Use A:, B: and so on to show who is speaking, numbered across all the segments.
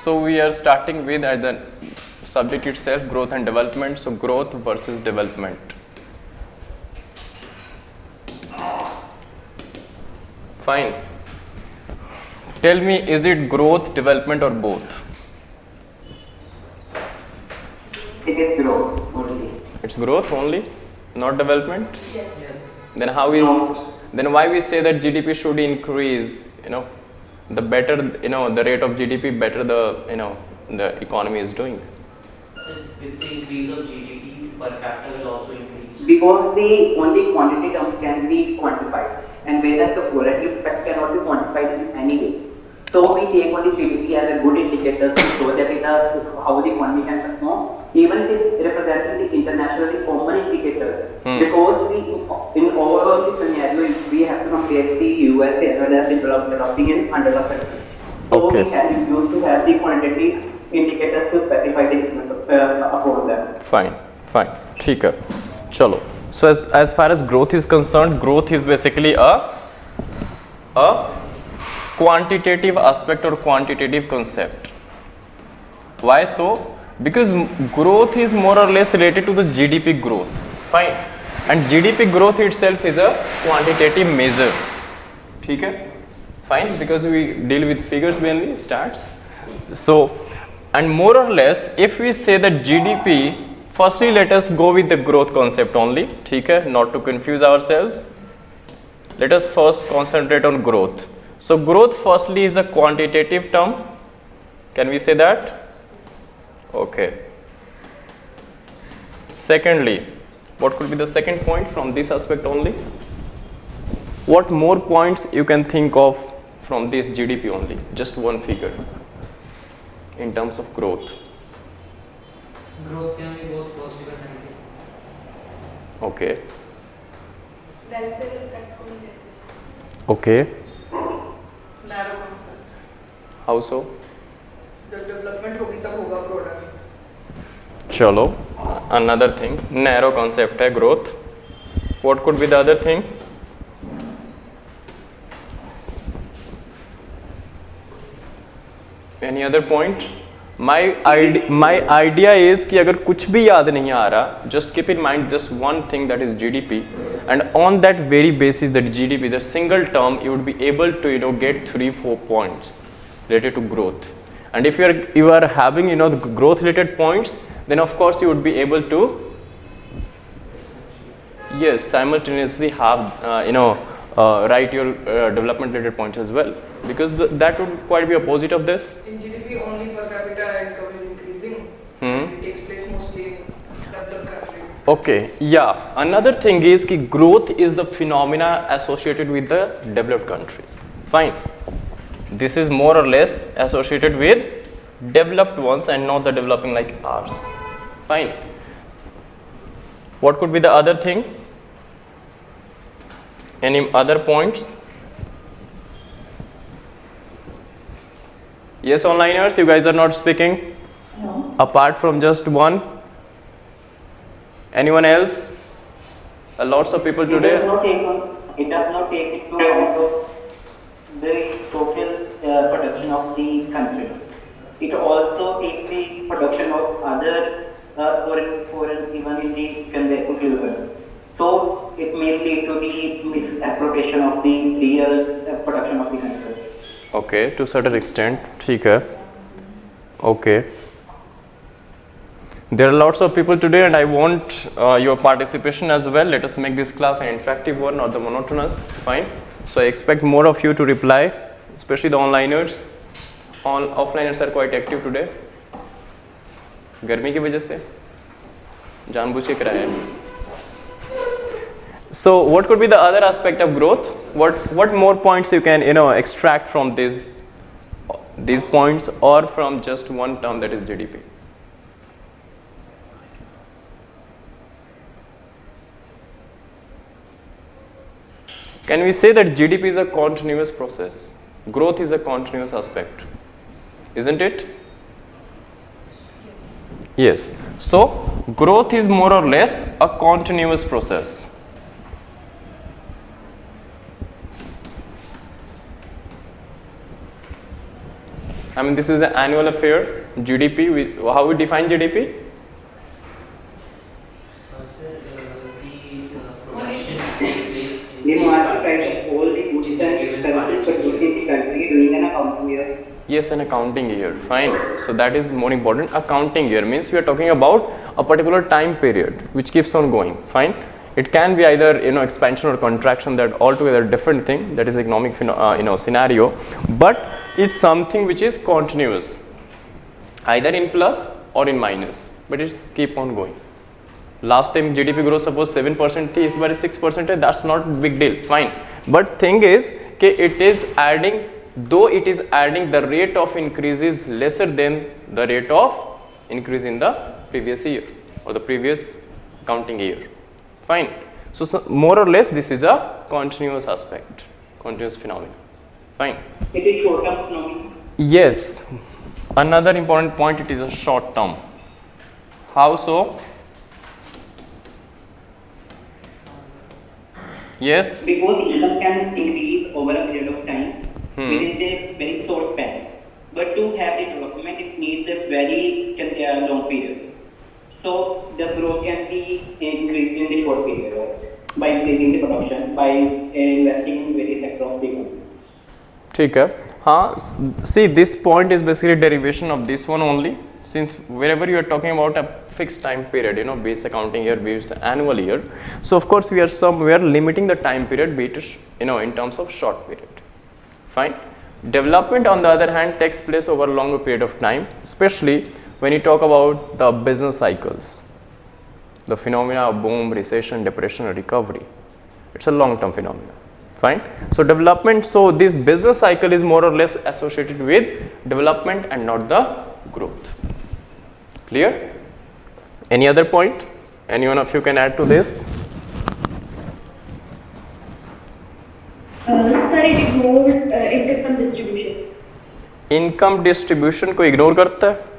A: So we are starting with as the subject itself, growth and development. So growth versus development. Fine. Tell me, is it growth, development, or both?
B: It is growth only.
A: It's growth only, not development?
C: Yes. Yes.
A: Then how is, then why we say that GDP should increase? You know, the better, you know, the rate of GDP, better the, you know, the economy is doing.
C: So with the increase of GDP, per capita will also increase.
B: Because the only quantity terms can be quantified, and whereas the qualitative aspect cannot be quantified in any way. So we take only GDP as a good indicator to show that it has how the economy can perform. Even it is representing the internationally common indicators. Because in overall the scenario, we have to compare the USA as well as the developing and undeveloped countries. So we have used to have the quantitative indicators to specify the difference upon them.
A: Fine, fine. ठीक है. चलो. So as far as growth is concerned, growth is basically a quantitative aspect or quantitative concept. Why so? Because growth is more or less related to the GDP growth. Fine. And GDP growth itself is a quantitative measure. ठीक है? Fine, because we deal with figures mainly, stats. So, and more or less, if we say that GDP, firstly let us go with the growth concept only. ठीक है? Not to confuse ourselves. Let us first concentrate on growth. So growth firstly is a quantitative term. Can we say that? Okay. Secondly, what could be the second point from this aspect only? What more points you can think of from this GDP only? Just one figure in terms of growth.
D: Growth can be both positive and negative.
A: Okay.
E: Welfare aspect को भी लेते हैं.
A: Okay.
E: Narrow concept.
A: How so?
E: जब development होगी तब होगा product.
A: चलो, another thing, narrow concept है growth. What could be the other thing? Any other point? My idea is कि अगर कुछ भी याद नहीं आ रहा, just keep in mind just one thing, that is GDP, and on that very basis, that GDP, the single term, you would be able to, you know, get 3-4 points related to growth. And if you are having, you know, the growth related points, then of course you would be able to, yes, simultaneously have, you know, write your development related points as well, because that would quite be opposite of this.
E: In GDP only per capita income is increasing. It takes place mostly in developed countries.
A: Okay, yeah. Another thing is कि growth is the phenomena associated with the developed countries. Fine. This is more or less associated with developed ones and not the developing like ours. Fine. What could be the other thing? Any other points? Yes, onliners, you guys are not speaking?
F: No.
A: Apart from just one? Anyone else? Lots of people today.
B: It does not take into account of the total production of the country. It also takes the production of other foreign even in the conclusions. So it may lead to the misappropriation of the real production of the country.
A: Okay, to a certain extent, ठीक है. Okay. There are lots of people today, and I want your participation as well. Let us make this class an interactive one, not the monotonous. Fine. So I expect more of you to reply, especially the onliners. Offliners are quite active today. गर्मी की वजह से जानबूझ के कराया है. So what could be the other aspect of growth? What more points you can, you know, extract from these points, or from just one term, that is GDP? Can we say that GDP is a continuous process? Growth is a continuous aspect, isn't it? Yes. So growth is more or less a continuous process. I mean, this is the annual affair. GDP, how we define GDP?
C: Sir, the production placed in
B: The market price of all the goods and services produced in the country during an accounting year.
A: Yes, an accounting year. Fine. So that is more important. Accounting year means we are talking about a particular time period which keeps on going. Fine. It can be either expansion or contraction, that altogether different thing, that is economic scenario, but it's something which is continuous, either in plus or in minus, but it's keep on going. Last time GDP growth suppose 7% thi, is bar 6%, that's not big deal, fine. But thing is कि it is adding, though it is adding, the rate of increase is lesser than the rate of increase in the previous year or the previous accounting year. Fine. So more or less this is a continuous aspect, continuous phenomenon. Fine.
B: It is short-term phenomenon.
A: Yes. Another important point, it is a short term. How so? Yes.
B: Because income can increase over a period of time within the very short span. But to have the development, it needs a very long period. So the growth can be increased in the short period, right? By increasing the production, by investing in various sectors of the economy.
A: ठीक है. हाँ. See, this point is basically derivation of this one only. Since wherever you are talking about a fixed time period, base accounting year, base annual year, so of course we are somewhere limiting the time period, be it in terms of short period. Fine. Development on the other hand takes place over a longer period of time, especially when you talk about the business cycles, the phenomena of boom, recession, depression, or recovery. It's a long term phenomenon. Fine. So development, so this business cycle is more or less associated with development and not the growth. Clear? Any other point? Any one of you can add to this?
F: Sir, it ignores income distribution.
A: Income distribution को ignore करता है?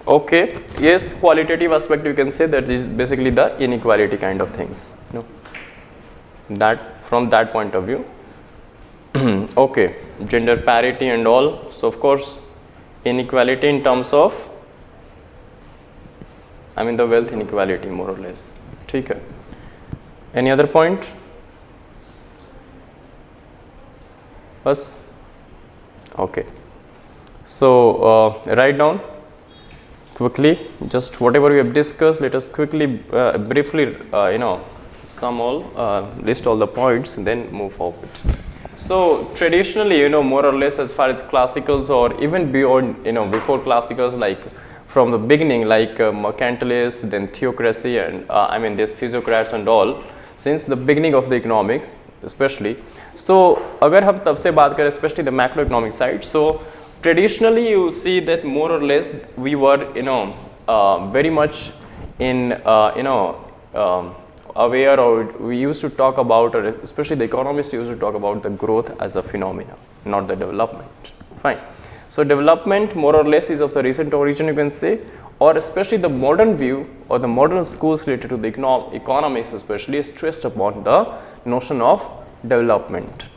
A: Okay. Yes, qualitative aspect you can say that is basically the inequality kind of things. No. That from that point of view. Okay. Gender parity and all. So of course, inequality in terms of, I mean the wealth inequality more or less. ठीक है. Any other point? Bas? Okay. So write down quickly just whatever we have discussed. Let us quickly briefly sum all, list all the points and then move forward. So traditionally, more or less as far as classicals or even beyond, before classicals, like from the beginning, like mercantilists, then theocracy, and I mean this physiocrats and all, since the beginning of the economics especially. So अगर हम तब से बात करें, especially the macroeconomic side, so traditionally you see that more or less we were very much in aware, or we used to talk about, or especially the economists used to talk about the growth as a phenomena, not the development. Fine. So development more or less is of the recent origin, you can say, or especially the modern view or the modern schools related to the economics especially stressed upon the notion of development.